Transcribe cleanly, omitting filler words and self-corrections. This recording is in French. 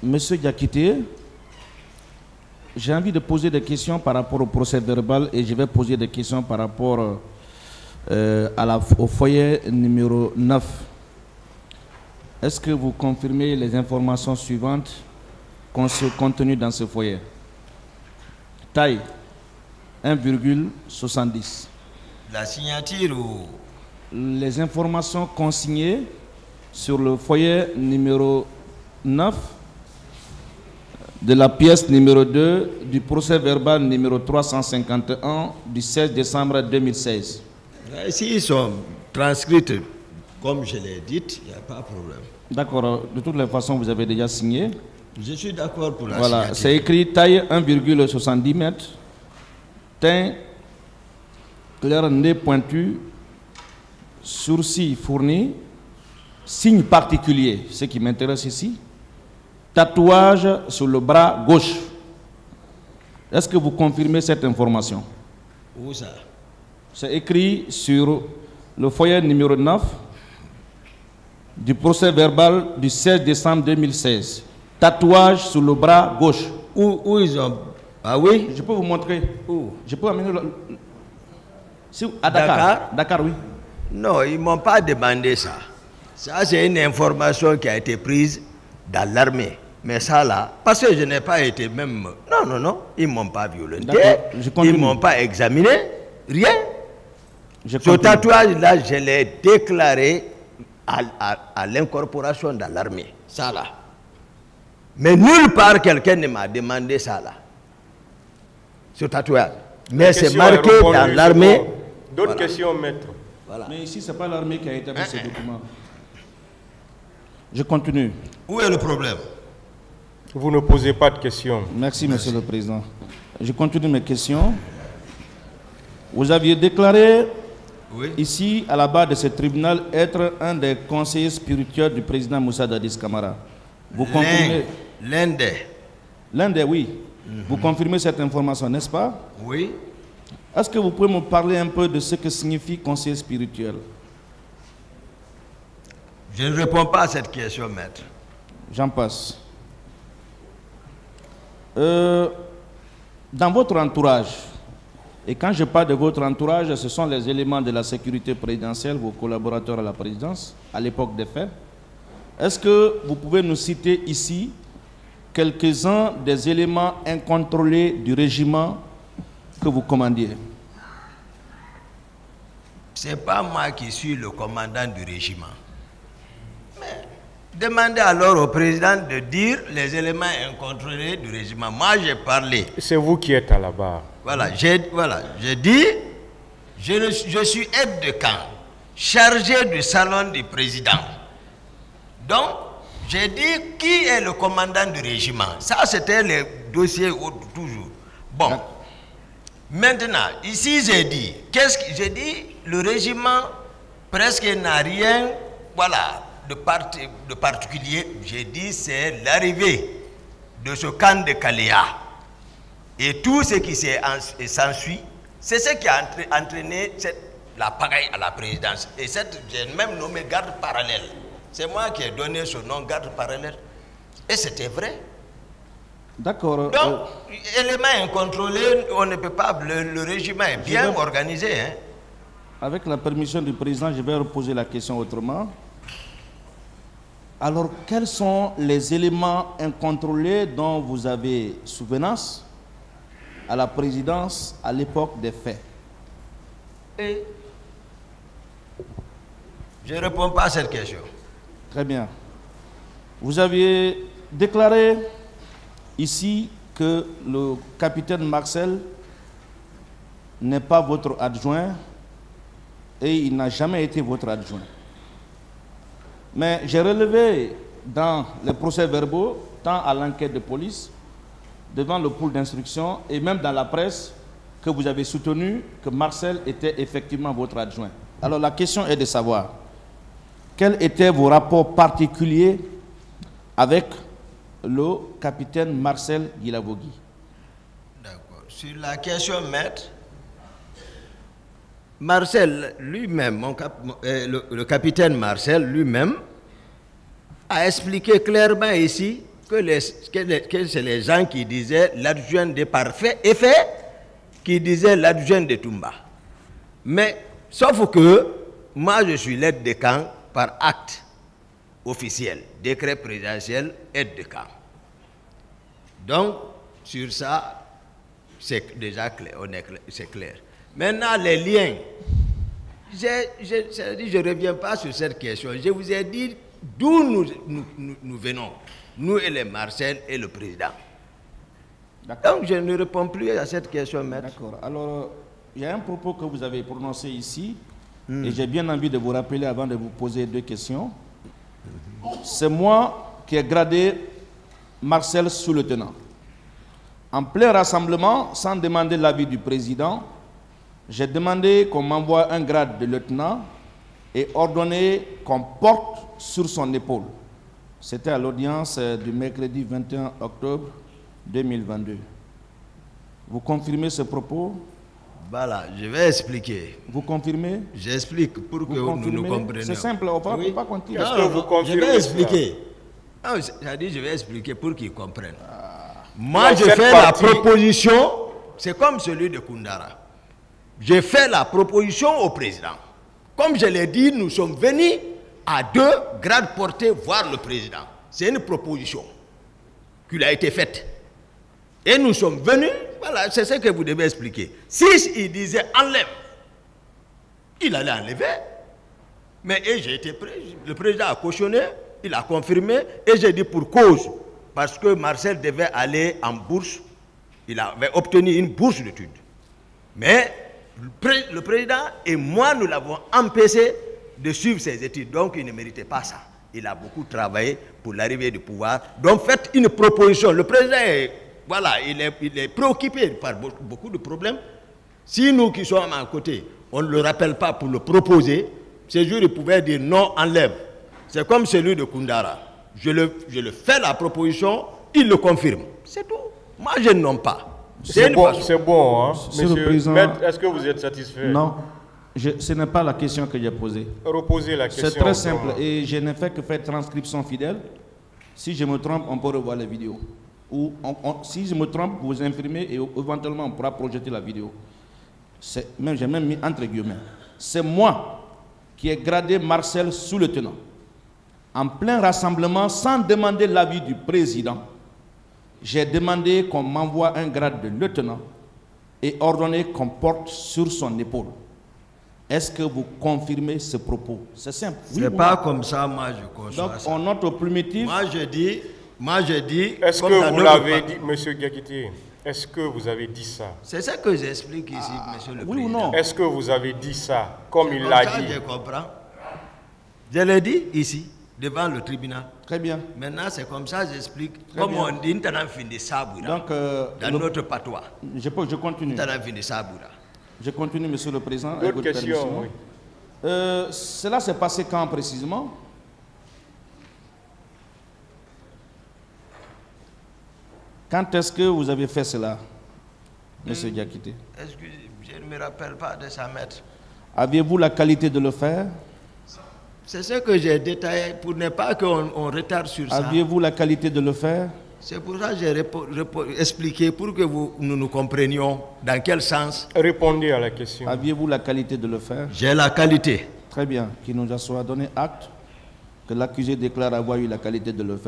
Monsieur Diakité, j'ai envie de poser des questions par rapport au procès verbal et je vais poser des questions par rapport au foyer numéro 9. Est-ce que vous confirmez les informations suivantes contenues dans ce foyer? Taille 1,70. La signature ou... Les informations consignées sur le foyer numéro 9 de la pièce numéro 2 du procès verbal numéro 351 du 16 décembre 2016. S'ils sont transcrites comme je l'ai dit, il n'y a pas de problème. D'accord. De toutes les façons, vous avez déjà signé. Je suis d'accord pour la voilà, signature. c'est écrit taille 1,70 m, teint clair, nez pointu, sourcils fournis, signe particulier, ce qui m'intéresse ici, tatouage sur le bras gauche. Est-ce que vous confirmez cette information? Où ça? C'est écrit sur le foyer numéro 9 du procès verbal du 16 décembre 2016. Tatouage sur le bras gauche. Où ils ont... Ah oui? Je peux vous montrer. Où? Je peux amener à Dakar. Dakar, oui. Non, ils ne m'ont pas demandé ça. Ça, c'est une information qui a été prise dans l'armée. Mais ça là, parce que je n'ai pas été même... Non, ils ne m'ont pas violenté. Ils ne m'ont pas examiné. Rien. Ce tatouage-là, je l'ai déclaré à l'incorporation dans l'armée. Ça là. Mais nulle part, quelqu'un ne m'a demandé ça là. Ce tatouage. Mais c'est marqué dans l'armée. D'autres questions, maître. Voilà. Mais ici, ce n'est pas l'armée qui a établi ces documents. Je continue. Où est le problème? Vous ne posez pas de questions. Merci, Monsieur le Président. Je continue mes questions. Vous aviez déclaré ici, à la barre de ce tribunal, être un des conseillers spirituels du président Moussa Dadis Camara. Vous confirmez? L'un des. L'un des, oui. Vous confirmez cette information, n'est-ce pas? Oui. Est-ce que vous pouvez me parler un peu de ce que signifie conseiller spirituel? Je ne réponds pas à cette question, maître. J'en passe. Dans votre entourage, et quand je parle de votre entourage, ce sont les éléments de la sécurité présidentielle, vos collaborateurs à la présidence, à l'époque des faits. Est-ce que vous pouvez nous citer ici quelques-uns des éléments incontrôlés du régiment que vous commandiez? Ce n'est pas moi qui suis le commandant du régiment. Mais demandez alors au président de dire les éléments incontrôlés du régiment. Moi, j'ai parlé. C'est vous qui êtes à la barre. Voilà, j'ai dit, je suis aide de camp, chargé du salon du président. Donc, j'ai dit qui est le commandant du régiment. Ça, c'était le dossier toujours. Bon. Maintenant, ici, j'ai dit, qu'est-ce que j'ai dit? Le régiment presque n'a rien, voilà, de particulier. J'ai dit, c'est l'arrivée de ce camp de Kaléa. Et tout ce qui s'ensuit, c'est ce qui a entraîné la pagaille à la présidence. Et j'ai même nommé garde parallèle. C'est moi qui ai donné ce nom, garde parallèle. Et c'était vrai. D'accord. Donc, élément incontrôlé, on ne peut pas. Le régiment est bien organisé. Hein. Avec la permission du président, je vais reposer la question autrement. Alors, quels sont les éléments incontrôlés dont vous avez souvenance à la présidence à l'époque des faits? Et je ne réponds pas à cette question. Très bien. Vous aviez déclaré ici que le capitaine Marcel n'est pas votre adjoint et il n'a jamais été votre adjoint. Mais j'ai relevé dans les procès-verbaux, tant à l'enquête de police, devant le pôle d'instruction et même dans la presse, que vous avez soutenu que Marcel était effectivement votre adjoint. Alors la question est de savoir, quels étaient vos rapports particuliers avec le capitaine Marcel Guilavogui? D'accord. Sur la question, maître, Marcel lui-même, le capitaine Marcel lui-même, a expliqué clairement ici que c'est les gens qui disaient l'adjoint de Parfait Effet qui disaient l'adjoint de Toumba. Mais, sauf que, moi je suis l'aide de camp par acte officiel, décret présidentiel, aide de camp. Donc, sur ça, c'est déjà clair, c'est clair. Maintenant, les liens, je ne reviens pas sur cette question. Je vous ai dit d'où nous venons, nous et les Marcel et le président. Donc, je ne réponds plus à cette question, maître. D'accord. Alors, il y a un propos que vous avez prononcé ici, et j'ai bien envie de vous rappeler avant de vous poser 2 questions. C'est moi qui ai gradé Marcel sous-lieutenant. En plein rassemblement, sans demander l'avis du président, j'ai demandé qu'on m'envoie un grade de lieutenant et ordonné qu'on porte sur son épaule. C'était à l'audience du mercredi 21 octobre 2022. Vous confirmez ce propos? Voilà, je vais expliquer. Vous confirmez? J'explique pour que nous comprenions. C'est simple, on ne peut pas continuer. Est-ce que vous confirmez? Je vais expliquer. Non, je vais expliquer pour qu'ils comprennent. Moi, je fais la proposition, c'est comme celui de Koundara. Je fais la proposition au président. Comme je l'ai dit, nous sommes venus à 2 grades portés voir le président. C'est une proposition qui a été faite. Et nous sommes venus, voilà, c'est ce que vous devez expliquer. Si il disait enlève, il allait enlever. Mais j'ai été prêt, le président a cautionné, il a confirmé, et j'ai dit pour cause. Parce que Marcel devait aller en bourse, il avait obtenu une bourse d'études. Mais le président et moi, nous l'avons empêché de suivre ses études. Donc, il ne méritait pas ça. Il a beaucoup travaillé pour l'arrivée du pouvoir. Donc, faites une proposition. Le président est, voilà, il est préoccupé par beaucoup de problèmes. Si nous qui sommes à côté, on ne le rappelle pas pour le proposer, ce jour, il pouvait dire non, enlève. C'est comme celui de Koundara. Je le fais la proposition, il le confirme. C'est tout. Moi, je ne nomme pas. C'est bon, hein? Monsieur, Maître, est-ce que vous êtes satisfait? Non, ce n'est pas la question que j'ai posée. Reposez la question. C'est très simple et je n'ai fait que faire transcription fidèle. Si je me trompe, on peut revoir la vidéo. Ou si je me trompe, vous imprimez et éventuellement on pourra projeter la vidéo. J'ai même mis entre guillemets. C'est moi qui ai gradé Marcel sous-lieutenant. En plein rassemblement, sans demander l'avis du président, j'ai demandé qu'on m'envoie un grade de lieutenant et ordonné qu'on porte sur son épaule. Est-ce que vous confirmez ce propos? C'est simple. Ce n'est pas comme ça, moi je conçois donc, ça. on note au primitif. Moi je dis... Est-ce que vous l'avez dit, M. Diakité? Est-ce que vous avez dit ça? C'est ça que j'explique ici, monsieur le président. Oui ou non? Est-ce que vous avez dit ça, comme il l'a dit? Je comprends. Je l'ai dit ici, devant le tribunal. Très bien. Maintenant, c'est comme ça, j'explique. Comme on dit, donc, dans notre patois. Je continue. Je continue, monsieur le président. D'autres questions, oui. Cela s'est passé quand précisément? Quand est-ce que vous avez fait cela, monsieur Diakité? Est-ce que je ne me rappelle pas de ça, maître? Aviez-vous la qualité de le faire? C'est ce que j'ai détaillé pour ne pas qu'on retarde sur ça. Aviez-vous la qualité de le faire? C'est pour ça que j'ai expliqué, pour que nous comprenions dans quel sens. Répondez à la question. Aviez-vous la qualité de le faire? J'ai la qualité. Très bien. Qu'il nous a soit donné acte que l'accusé déclare avoir eu la qualité de le faire.